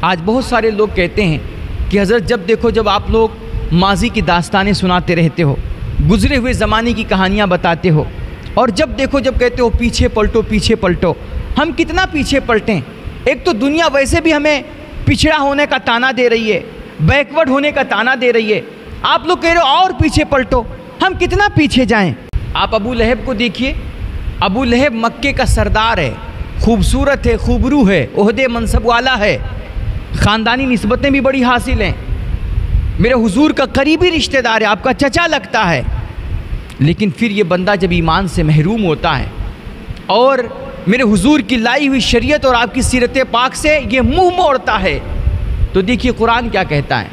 आज बहुत सारे लोग कहते हैं कि हज़रत जब देखो जब आप लोग माजी की दास्तानें सुनाते रहते हो, गुजरे हुए ज़माने की कहानियाँ बताते हो, और जब देखो जब कहते हो पीछे पलटो, हम कितना पीछे पलटें। एक तो दुनिया वैसे भी हमें पिछड़ा होने का ताना दे रही है, बैकवर्ड होने का ताना दे रही है, आप लोग कह रहे हो और पीछे पलटो, हम कितना पीछे जाएं। आप अबू लहब को देखिए, अबू लहब मक्के का सरदार है, खूबसूरत है, खूबरू है, ओहदे मनसब वाला है, ख़ानदानी निस्बतें भी बड़ी हासिल हैं, मेरे हुजूर का करीबी रिश्तेदार है, आपका चचा लगता है। लेकिन फिर ये बंदा जब ईमान से महरूम होता है और मेरे हुजूर की लाई हुई शरीयत और आपकी सीरत पाक से ये मुंह मोड़ता है, तो देखिए कुरान क्या कहता है।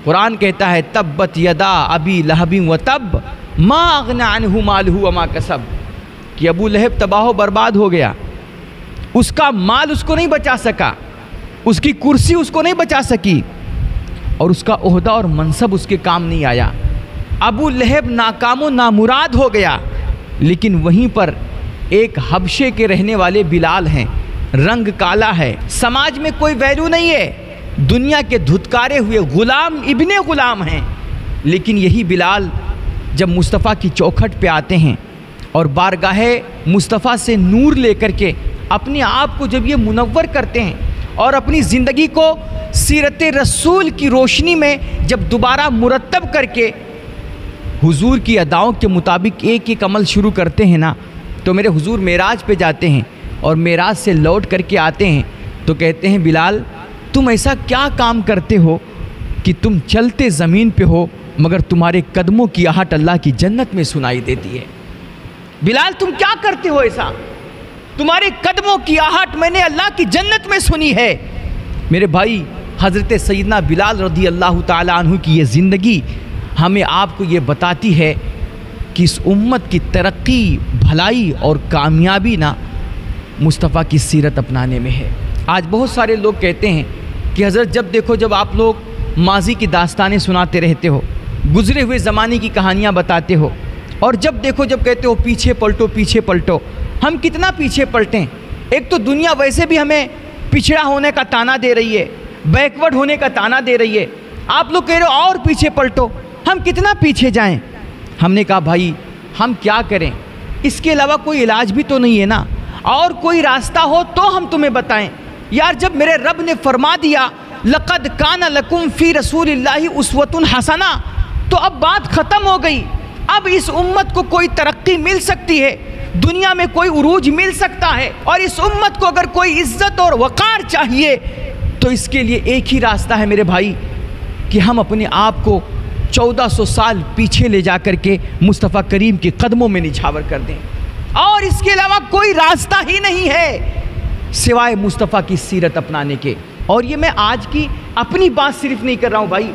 कुरान कहता है तब्बत यदा अबी लहबिन व तब मा अगना अन्हु मालहु व मा कसब, कि अबू लहब तबाह बर्बाद हो गया, उसका माल उसको नहीं बचा सका, उसकी कुर्सी उसको नहीं बचा सकी, और उसका ओहदा और मनसब उसके काम नहीं आया। अबू लहब नाकामो नामुराद हो गया। लेकिन वहीं पर एक हबशे के रहने वाले बिलाल हैं, रंग काला है, समाज में कोई वैल्यू नहीं है, दुनिया के धुतकारे हुए गुलाम इब्ने गुलाम हैं। लेकिन यही बिलाल जब मुस्तफ़ा की चौखट पे आते हैं और बारगाहे मुस्तफ़ा से नूर लेकर के अपने आप को जब ये मुनव्वर करते हैं और अपनी ज़िंदगी को सीरत रसूल की रोशनी में जब दोबारा मुरतब करके हुजूर की अदाओं के मुताबिक एक एक अमल शुरू करते हैं ना, तो मेरे हुजूर मेराज पे जाते हैं और मेराज से लौट करके आते हैं तो कहते हैं बिलाल तुम ऐसा क्या काम करते हो कि तुम चलते ज़मीन पे हो मगर तुम्हारे कदमों की आहट अल्लाह की जन्नत में सुनाई देती है। बिलाल तुम क्या करते हो ऐसा, तुम्हारे कदमों की आहट मैंने अल्लाह की जन्नत में सुनी है। मेरे भाई हज़रत सैयदना बिलाल रज़ी अल्लाह ताला अन्हु की ये ज़िंदगी हमें आपको ये बताती है कि इस उम्मत की तरक्की, भलाई और कामयाबी ना मुस्तफ़ा की सीरत अपनाने में है। आज बहुत सारे लोग कहते हैं कि हज़रत जब देखो जब आप लोग माजी की दास्तानें सुनाते रहते हो, गुजरे हुए ज़माने की कहानियाँ बताते हो, और जब देखो जब कहते हो पीछे पलटो, हम कितना पीछे पलटें। एक तो दुनिया वैसे भी हमें पिछड़ा होने का ताना दे रही है, बैकवर्ड होने का ताना दे रही है, आप लोग कह रहे हो और पीछे पलटो, हम कितना पीछे जाएं। हमने कहा भाई हम क्या करें, इसके अलावा कोई इलाज भी तो नहीं है ना, और कोई रास्ता हो तो हम तुम्हें बताएं। यार जब मेरे रब ने फरमा दिया लक़द कान लकुम फ़ी रसूलिल्लाहि उस्वतुन हसना, तो अब बात ख़त्म हो गई। अब इस उम्मत को कोई तरक्की मिल सकती है, दुनिया में कोई उरूज मिल सकता है, और इस उम्मत को अगर कोई इज्जत और वक़ार चाहिए तो इसके लिए एक ही रास्ता है मेरे भाई कि हम अपने आप को 1400 साल पीछे ले जा कर के मुस्तफ़ा करीम के कदमों में निछावर कर दें, और इसके अलावा कोई रास्ता ही नहीं है सिवाय मुस्तफ़ा की सीरत अपनाने के। और ये मैं आज की अपनी बात सिर्फ नहीं कर रहा हूँ भाई,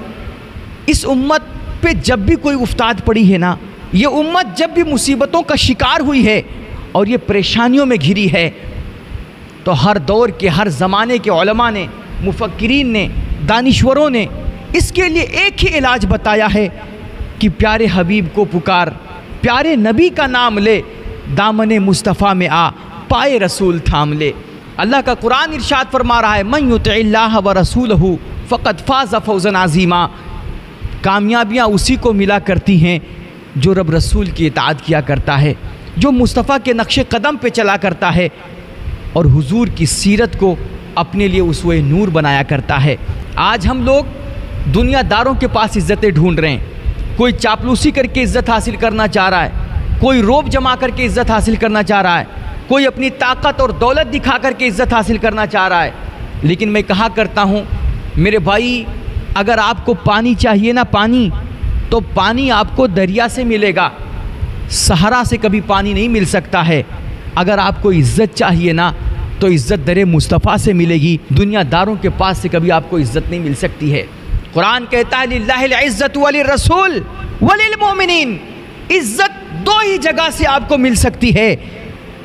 इस उम्मत पे जब भी कोई उफ्ताद पड़ी है ना, ये उम्मत जब भी मुसीबतों का शिकार हुई है और ये परेशानियों में घिरी है, तो हर दौर के हर ज़माने के उलमा ने, मुफक्किरीन ने, दानिश्वरों ने इसके लिए एक ही इलाज बताया है कि प्यारे हबीब को पुकार, प्यारे नबी का नाम ले, दामने मुस्तफ़ा में आ, पाए रसूल थाम ले। अल्लाह का कुरान इरशाद फरमा रहा है मन युतिइल्लाह व रसूलहु फ़क़द फ़ाज़ फ़ौज़न अज़ीमा, कामयाबियाँ उसी को मिला करती हैं जो रब रसूल की इताअत किया करता है, जो मुस्तफ़ा के नक्शे कदम पे चला करता है और हुजूर की सीरत को अपने लिए उसवे नूर बनाया करता है। आज हम लोग दुनियादारों के पास इज़्ज़तें ढूंढ रहे हैं, कोई चापलूसी करके इज़्ज़त हासिल करना चाह रहा है, कोई रोब जमा करके इज़्ज़त हासिल करना चाह रहा है, कोई अपनी ताकत और दौलत दिखा करके इज़्ज़त हासिल करना चाह रहा है। लेकिन मैं कहा करता हूँ मेरे भाई, अगर आपको पानी चाहिए ना पानी, तो पानी आपको दरिया से मिलेगा, सहारा से कभी पानी नहीं मिल सकता है। अगर आपको इज़्ज़त चाहिए ना, तो इज़्ज़त दरे मुस्तफ़ा से मिलेगी, दुनियादारों के पास से कभी आपको इज़्ज़त नहीं मिल सकती है। कुरान कहता है लिल्लाहिल इज़्ज़तु वलिर्रसूल वलिलमुमिनीन, इज़्ज़त दो ही जगह से आपको मिल सकती है,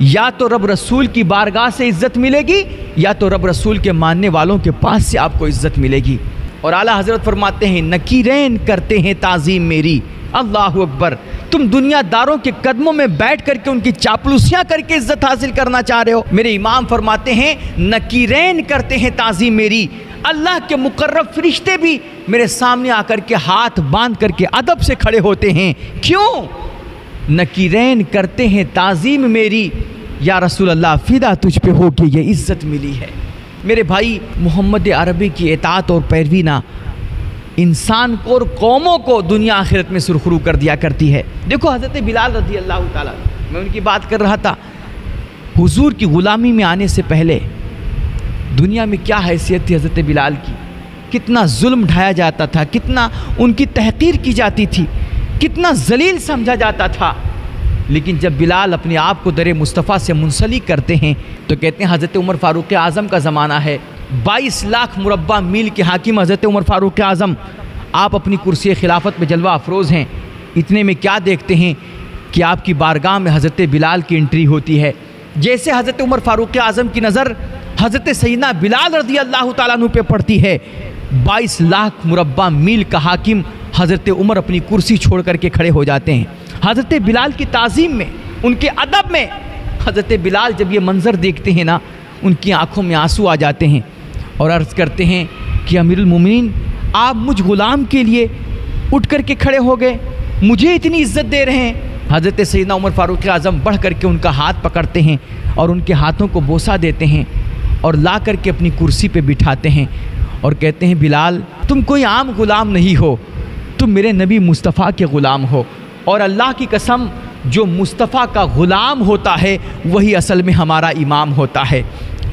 या तो रब रसूल की बारगाह से इज़्ज़त मिलेगी, या तो रब रसूल के मानने वालों के पास से आपको इज़्ज़त मिलेगी। और आला हज़रत फरमाते हैं नकीरैन करते हैं ताज़ीम मेरी, अल्लाह अकबर। तुम दुनियादारों के कदमों में बैठ करके उनकी चापलूसियाँ करके इज़्ज़त हासिल करना चाह रहे हो, मेरे इमाम फरमाते हैं नकीरैन करते हैं ताज़ीम मेरी, अल्लाह के मुकर्रब फरिश्ते भी मेरे सामने आकर के हाथ बांध करके अदब से खड़े होते हैं। क्यों? नकीरैन करते हैं ताज़ीम मेरी, या रसूल अल्लाह फिदा तुझ पे हो के ये इज़्ज़त मिली है। मेरे भाई, मोहम्मद अरबी की इताअत और पैरवी ना इंसान को और कौमों को दुनिया आखिरत में सुरखरू कर दिया करती है। देखो हज़रत बिलाल रज़ी अल्लाह ताला, मैं उनकी बात कर रहा था। हुजूर की ग़ुलामी में आने से पहले दुनिया में क्या हैसियत थी हज़रत बिलाल की, कितना जुल्म ढाया जाता था, कितना उनकी तहक़ीर की जाती थी, कितना जलील समझा जाता था। लेकिन जब बिलाल अपने आप को दर मुस्तफ़ा से मुंसलिक करते हैं तो कहते हैं हज़रत उमर फ़ारूक आज़म का ज़माना है, 22 लाख मुरब्बा मील के हाकिम हज़रत उमर फ़ारूक आज़म, आप अपनी कुर्सी खिलाफत में जलवा अफरोज़ हैं। इतने में क्या देखते हैं कि आपकी बारगाह में हज़रत बिलाल की एंट्री होती है। जैसे हज़रत उमर फ़ारूक आज़म की नज़र हज़रत सैयदना बिलाल रज़ी अल्लाह ताला अन्हु पे पड़ती है, 22 लाख मुरब्बा मील का हाकिम हज़रत उमर अपनी कुर्सी छोड़ करके खड़े हो जाते हैं। हज़रत बिलाल की ताज़ीम में, उनके अदब में, हज़रत बिलाल जब ये मंज़र देखते हैं ना, उनकी आँखों में आंसू आ जाते हैं और अर्ज़ करते हैं कि अमीरुल मोमिनीन, आप मुझ ग़ुलाम के लिए उठ कर के खड़े हो गए, मुझे इतनी इज़्ज़त दे रहे हैं। हज़रत सैयदना उमर फ़ारूक आज़म बढ़ करके उनका हाथ पकड़ते हैं और उनके हाथों को बोसा देते हैं और ला करके अपनी कुर्सी पे बिठाते हैं और कहते हैं बिलाल, तुम कोई आम ग़ुलाम नहीं हो, तुम मेरे नबी मुस्तफ़ा के ग़ुलाम हो। और अल्लाह की कसम, जो मुस्तफ़ा का ग़ुलाम होता है वही असल में हमारा इमाम होता है।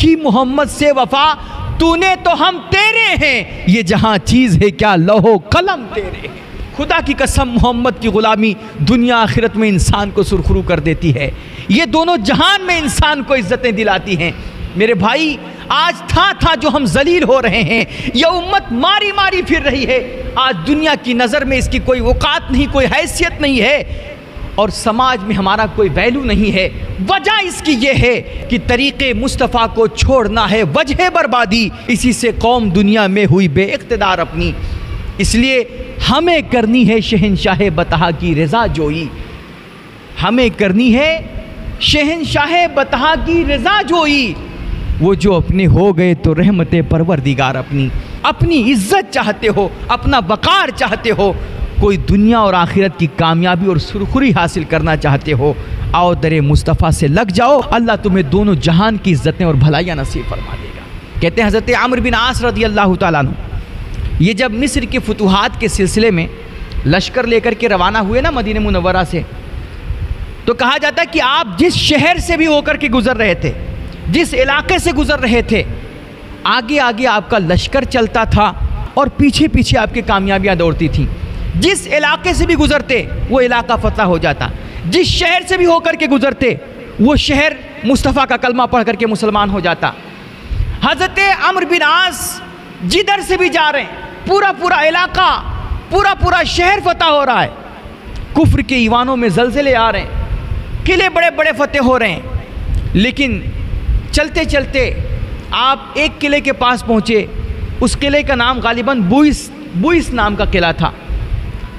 कि मोहम्मद से वफ़ा तूने तो हम तेरे हैं, ये जहाँ चीज़ है क्या लौहो कलम तेरे हैं। खुदा की कसम, मोहम्मद की ग़ुलामी दुनिया आखिरत में इंसान को सुरखरू कर देती है, ये दोनों जहान में इंसान को इज़्ज़तें दिलाती हैं। मेरे भाई, आज था जो हम जलील हो रहे हैं, यह उम्मत मारी मारी फिर रही है। आज दुनिया की नज़र में इसकी कोई औकात नहीं, कोई हैसियत नहीं है और समाज में हमारा कोई वैल्यू नहीं है। वजह इसकी ये है कि तरीक़े मुस्तफ़ा को छोड़ना है वजह बर्बादी, इसी से कौम दुनिया में हुई बेइक़्तिदार अपनी। इसलिए हमें करनी है शहंशाह बतहा की रज़ा जोई, हमें करनी है शहंशाह बतहा की रज़ा जोई। वो जो अपने हो गए तो रहमत परवरदिगार अपनी, अपनी इज़्ज़त चाहते हो, अपना वक़ार चाहते हो, कोई दुनिया और आखिरत की कामयाबी और सुरखुरी हासिल करना चाहते हो, आओ दरे मुस्तफ़ा से लग जाओ, अल्लाह तुम्हें दोनों जहान की इज़्ज़तें और भलाइयाँ नसीब फरमा देगा। कहते हैं हज़रत आमिर बिन आस रज़ी अल्लाह ताला अन्हु, ये जब मिस्र के फतूहात के सिलसिले में लश्कर लेकर के रवाना हुए ना मदीना मुनव्वरा से, तो कहा जाता है कि आप जिस शहर से भी होकर के गुज़र रहे थे, जिस इलाके से गुज़र रहे थे, आगे आगे आपका लश्कर चलता था और पीछे पीछे आपकी कामयाबियाँ दौड़ती थीं। जिस इलाके से भी गुज़रते वो इलाका फतह हो जाता, जिस शहर से भी होकर के गुज़रते वो शहर मुस्तफ़ा का कलमा पढ़ करके मुसलमान हो जाता। हज़रत अम्र बिन आस जिधर से भी जा रहे हैं, पूरा इलाका, पूरा शहर फतह हो रहा है, कुफ्र के ईवानों में ज़लज़ले आ रहे हैं, किले बड़े बड़े फतेह हो रहे हैं। लेकिन चलते चलते आप एक किले के पास पहुँचे, उस किले का नाम गालिबन बुइस नाम का किला था।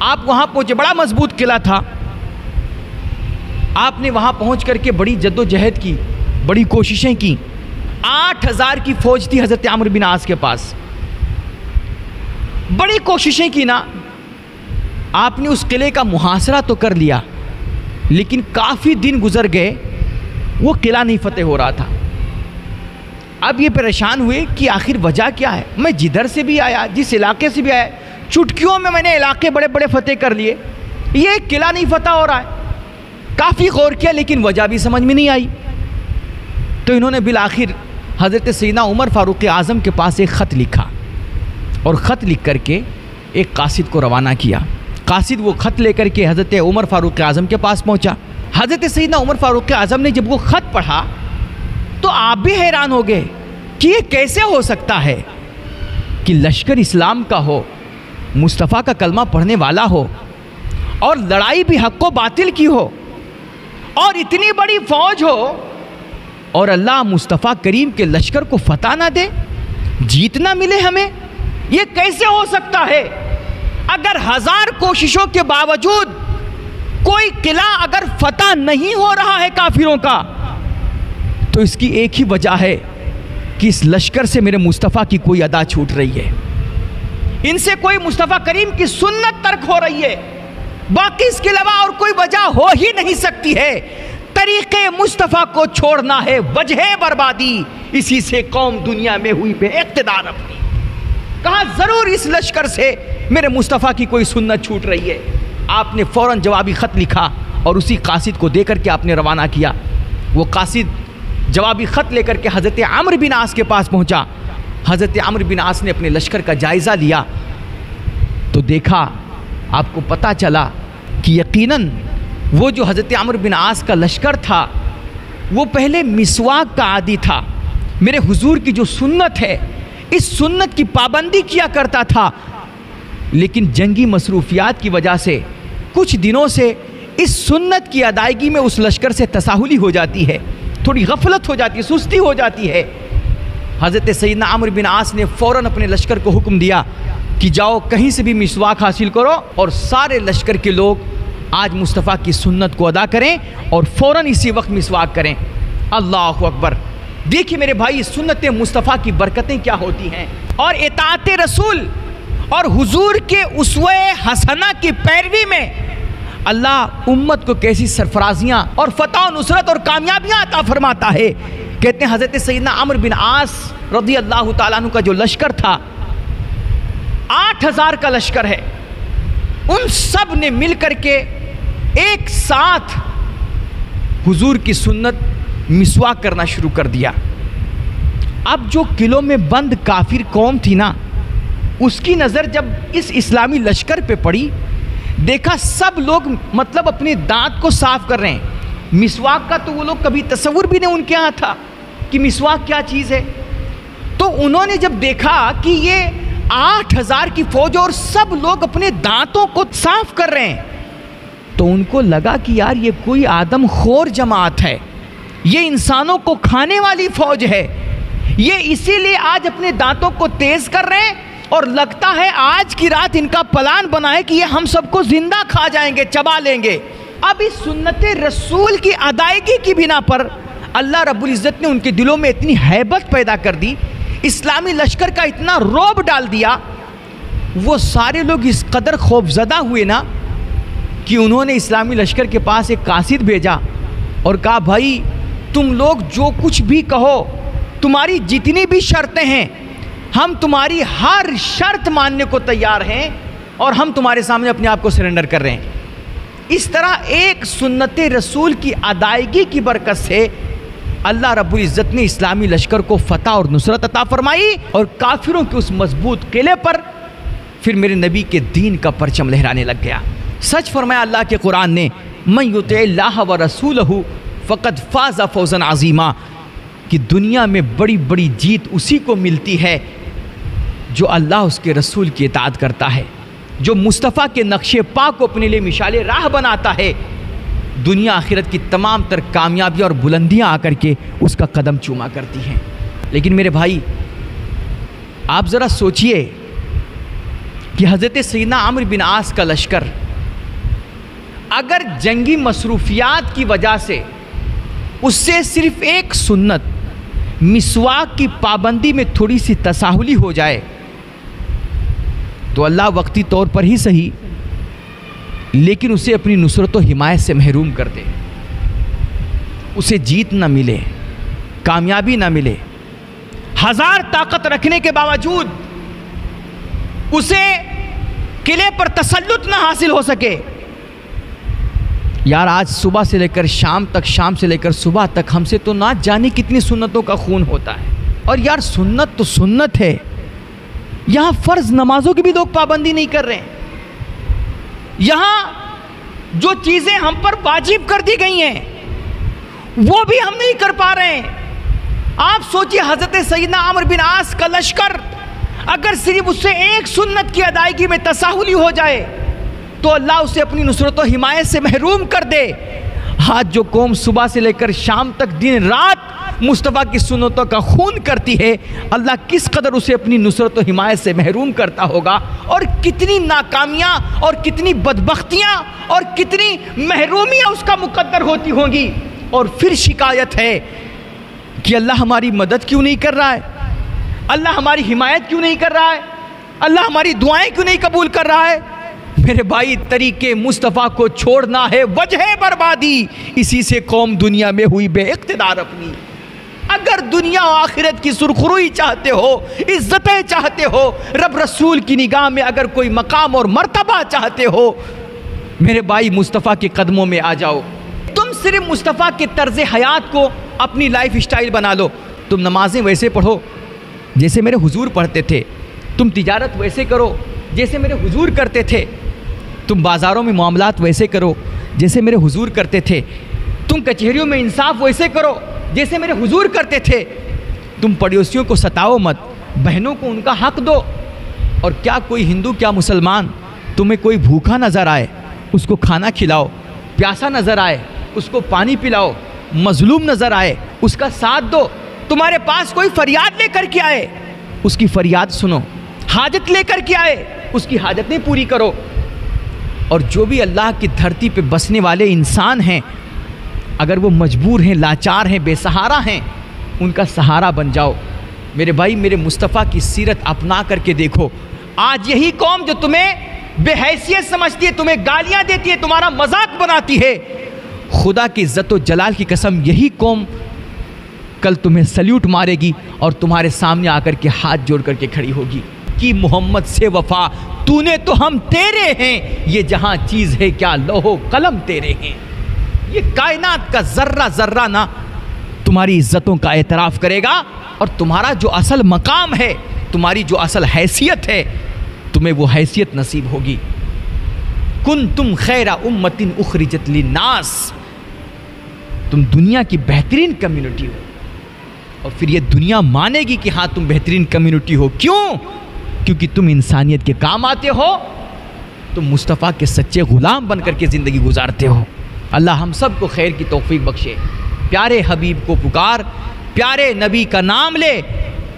आप वहाँ पहुँचे, बड़ा मजबूत किला था। आपने वहाँ पहुँच करके बड़ी जद्दोजहद की, बड़ी कोशिशें की। 8000 की फ़ौज थी हज़रत आमिर बिन आस के पास, बड़ी कोशिशें की ना। आपने उस किले का मुहासरा तो कर लिया, लेकिन काफ़ी दिन गुजर गए, वो किला नहीं फतेह हो रहा था। अब ये परेशान हुए कि आखिर वजह क्या है, मैं जिधर से भी आया, जिस इलाके से भी आया, चुटकियों में मैंने इलाके बड़े बड़े फतेह कर लिए, ये किला नहीं फतह हो रहा है। काफ़ी गौर किया लेकिन वजह भी समझ में नहीं आई। तो इन्होंने बिल आखिर हज़रत सैयदना उमर फ़ारूक आज़म के पास एक ख़त लिखा और ख़त लिख करके एक कासिद को रवाना किया। कासिद वो ख़त लेकर के हज़रत उमर फ़ारूक आज़म के पास पहुँचा। हज़रत सैयदना उमर फ़ारूक आज़म ने जब वो ख़त पढ़ा तो आप भी हैरान हो गए कि ये कैसे हो सकता है कि लश्कर इस्लाम का हो, मुस्तफ़ा का कलमा पढ़ने वाला हो और लड़ाई भी हक़ व बातिल की हो और इतनी बड़ी फ़ौज हो और अल्लाह मुस्तफ़ा करीम के लश्कर को फतह ना दे, जीत ना मिले हमें। ये कैसे हो सकता है? अगर 1000 कोशिशों के बावजूद कोई किला अगर फतह नहीं हो रहा है काफिरों का, तो इसकी एक ही वजह है कि इस लश्कर से मेरे मुस्तफ़ा की कोई अदा छूट रही है, इनसे कोई मुस्तफ़ा करीम की सुन्नत तर्क हो रही है, बाकी इसके अलावा और कोई वजह हो ही नहीं सकती है। तरीक़े मुस्तफ़ा को छोड़ना है वजह बर्बादी, इसी से कौम दुनिया में हुई बेइक़्तिदार अपनी। कहा ज़रूर इस लश्कर से मेरे मुस्तफ़ा की कोई सुन्नत छूट रही है। आपने फ़ौरन जवाबी ख़त लिखा और उसी कासिद को देकर के आपने रवाना किया। वो कासिद जवाबी ख़त लेकर के हज़रत अम्र बिन आस के पास पहुँचा। हज़रत अम्र बिन आस ने अपने लश्कर का जायज़ा लिया तो देखा, आपको पता चला कि यकीनन वो जो हज़रत अम्र बिन आस का लश्कर था वो पहले मिसवाक का आदी था। मेरे हुजूर की जो सुन्नत है, इस सुन्नत की पाबंदी किया करता था, लेकिन जंगी मसरूफियात की वजह से कुछ दिनों से इस सुन्नत की अदायगी में उस लश्कर से तसाहुली हो जाती है, थोड़ी गफलत हो जाती है, सुस्ती हो जाती है। हज़रत सैयदना अम्र बिन आस ने फ़ौरन अपने लश्कर को हुक्म दिया कि जाओ कहीं से भी मिसवाक हासिल करो और सारे लश्कर के लोग आज मुस्तफ़ा की सुन्नत को अदा करें और फ़ौरन इसी वक्त मिसवाक करें। अल्लाहु अकबर। देखिए मेरे भाई, सुन्नत मुस्तफ़ा की बरकतें क्या होती हैं, और इताअत रसूल और हुजूर के उसवे हसना की पैरवी में अल्लाह उम्मत को कैसी सरफराजियाँ और फ़तह और नुसरत और कामयाबियाँ अता फरमाता है। कहते हैं हज़रत सैयदना अम्र बिन आस रज़ी अल्लाह ताला अन्हु का जो लश्कर था, 8000 का लश्कर है, उन सब ने मिल करके एक साथ हुजूर की सुन्नत मिसवाक करना शुरू कर दिया। अब जो किलों में बंद काफिर कौम थी ना, उसकी नज़र जब इस इस्लामी लश्कर पे पड़ी, देखा सब लोग मतलब अपने दांत को साफ कर रहे हैं। मिसवाक का तो वो लोग कभी तसव्वुर भी नहीं उनके यहाँ था कि मिसवाक क्या चीज़ है। तो उन्होंने जब देखा कि ये 8000 की फौज और सब लोग अपने दांतों को साफ कर रहे हैं, तो उनको लगा कि यार ये कोई आदमखोर जमात है, ये इंसानों को खाने वाली फौज है, ये इसीलिए आज अपने दांतों को तेज कर रहे हैं और लगता है आज की रात इनका प्लान बना है कि ये हम सबको जिंदा खा जाएंगे, चबा लेंगे। अब इस सुन्नत रसूल की अदायगी की बिना पर अल्लाह रब्बुल इज़्ज़त ने उनके दिलों में इतनी हैबत पैदा कर दी, इस्लामी लश्कर का इतना रौब डाल दिया, वो सारे लोग इस कदर खौफज़दा हुए ना कि उन्होंने इस्लामी लश्कर के पास एक कासिद भेजा और कहा भाई तुम लोग जो कुछ भी कहो, तुम्हारी जितनी भी शर्तें हैं, हम तुम्हारी हर शर्त मानने को तैयार हैं और हम तुम्हारे सामने अपने आप को सरेंडर कर रहे हैं। इस तरह एक सुन्नत रसूल की अदायगी की बरकत से अल्लाह रब्बुल इज़्ज़त ने इस्लामी लश्कर को फ़तह और नुसरत अता फरमाई और काफिरों के उस मजबूत किले पर फिर मेरे नबी के दीन का परचम लहराने लग गया। सच फरमाया अल्लाह के कुरान ने, मन युतिअल्लाह व रसूलहु फ़क़द फ़ाज़ फ़ौज़न अज़ीमा, कि दुनिया में बड़ी बड़ी जीत उसी को मिलती है जो अल्लाह उसके रसूल की इताअत करता है, जो मुस्तफ़ा के नक्शे पा को अपने लिए मिशाले राह बनाता है। दुनिया आखिरत की तमाम तर कामयाबियाँ और बुलंदियाँ आकर के उसका कदम चूमा करती हैं। लेकिन मेरे भाई आप ज़रा सोचिए कि हज़रत सैयदना अम्र बिन आस का लश्कर अगर जंगी मसरूफियात की वजह से उससे सिर्फ एक सुन्नत मिसवाक की पाबंदी में थोड़ी सी तसाहुली हो जाए तो अल्लाह वक्ती तौर पर ही सही लेकिन उसे अपनी नुसरत व हिमायत से महरूम कर दे, उसे जीत ना मिले, कामयाबी ना मिले, हजार ताकत रखने के बावजूद उसे किले पर तसल्लुत ना हासिल हो सके। यार आज सुबह से लेकर शाम तक, शाम से लेकर सुबह तक हमसे तो ना जाने कितनी सुन्नतों का खून होता है। और यार सुन्नत तो सुन्नत है, यहाँ फ़र्ज़ नमाजों की भी लोग पाबंदी नहीं कर रहे हैं। यहाँ जो चीज़ें हम पर वाजिब कर दी गई हैं वो भी हम नहीं कर पा रहे हैं। आप सोचिए हज़रत सैयदना अम्र बिन आस का लश्कर अगर सिर्फ उससे एक सुन्नत की अदायगी में तसाहुली हो जाए तो अल्लाह उसे अपनी नुसरत व हिमायत से महरूम कर दे। आज जो कौम सुबह से लेकर शाम तक दिन रात मुस्तफ़ा की सुन्नतों का खून करती है, अल्लाह किस कदर उसे अपनी नुसरत व हिमायत से महरूम करता होगा, और कितनी नाकामियाँ और कितनी बदबख्तियाँ और कितनी महरूमियाँ उसका मुकद्दर होती होंगी। और फिर शिकायत है कि अल्लाह हमारी मदद क्यों नहीं कर रहा है, अल्लाह हमारी हिमायत क्यों नहीं कर रहा है? अल्लाह हमारी दुआएं क्यों नहीं कबूल कर रहा है? मेरे भाई, तरीके मुस्तफ़ा को छोड़ना है वजह बर्बादी, इसी से कौम दुनिया में हुई बेइख्तिदार अपनी। अगर दुनिया और आखिरत की सुरखरुई चाहते हो, इज्जतें चाहते हो, रब रसूल की निगाह में अगर कोई मकाम और मर्तबा चाहते हो, मेरे भाई मुस्तफ़ा के कदमों में आ जाओ। तुम सिर्फ मुस्तफ़ा के तर्ज़ हयात को अपनी लाइफ स्टाइल बना लो। तुम नमाज़ें वैसे पढ़ो जैसे मेरे हुजूर पढ़ते थे, तुम तिजारत वैसे करो जैसे मेरे हुजूर करते थे, तुम बाज़ारों में मामलात वैसे करो जैसे मेरे हुजूर करते थे, तुम कचहरियों में इंसाफ वैसे करो जैसे मेरे हुजूर करते थे, तुम पड़ोसियों को सताओ मत, बहनों को उनका हक दो। और क्या कोई हिंदू, क्या मुसलमान, तुम्हें कोई भूखा नज़र आए उसको खाना खिलाओ, प्यासा नज़र आए उसको पानी पिलाओ, मजलूम नज़र आए उसका साथ दो। तुम्हारे पास कोई फरियाद लेकर के आए उसकी फरियाद सुनो, हाजत लेकर के आए उसकी हाजतें पूरी करो। और जो भी अल्लाह की धरती पे बसने वाले इंसान हैं, अगर वो मजबूर हैं, लाचार हैं, बेसहारा हैं, उनका सहारा बन जाओ। मेरे भाई, मेरे मुस्तफ़ा की सीरत अपना करके देखो। आज यही कौम जो तुम्हें बेहैसियत समझती है, तुम्हें गालियां देती है, तुम्हारा मजाक बनाती है, खुदा की इज्जत व जलाल की कसम, यही कौम कल तुम्हें सल्यूट मारेगी और तुम्हारे सामने आकर के हाथ जोड़ करके खड़ी होगी कि मोहम्मद से वफा तूने तो हम तेरे हैं, ये जहां चीज़ है क्या लौहो कलम तेरे हैं। ये कायनात का जर्रा जर्रा ना तुम्हारी इज्जतों का एतराफ़ करेगा, और तुम्हारा जो असल मकाम है, तुम्हारी जो असल हैसियत है, तुम्हें वो हैसियत नसीब होगी। कुंतुम खैरा उम्मतिन उखरिजत लिन्नास, तुम दुनिया की बेहतरीन कम्युनिटी हो, और फिर ये दुनिया मानेगी कि हाँ तुम बेहतरीन कम्युनिटी हो। क्यों? क्योंकि तुम इंसानियत के काम आते हो, तुम मुस्तफ़ा के सच्चे ग़ुलाम बन करके ज़िंदगी गुजारते हो। अल्लाह हम सब को खैर की तौफीक बख्शे। प्यारे हबीब को पुकार, प्यारे नबी का नाम ले,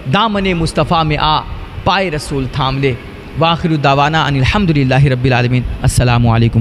दामने मुस्तफ़ा में आ, पाए रसूल थाम ले। वाखिरु दावाना अनिल हम्दुलिल्लाहि रब्बिल आलमीन। अस्सलामु अलैकुम।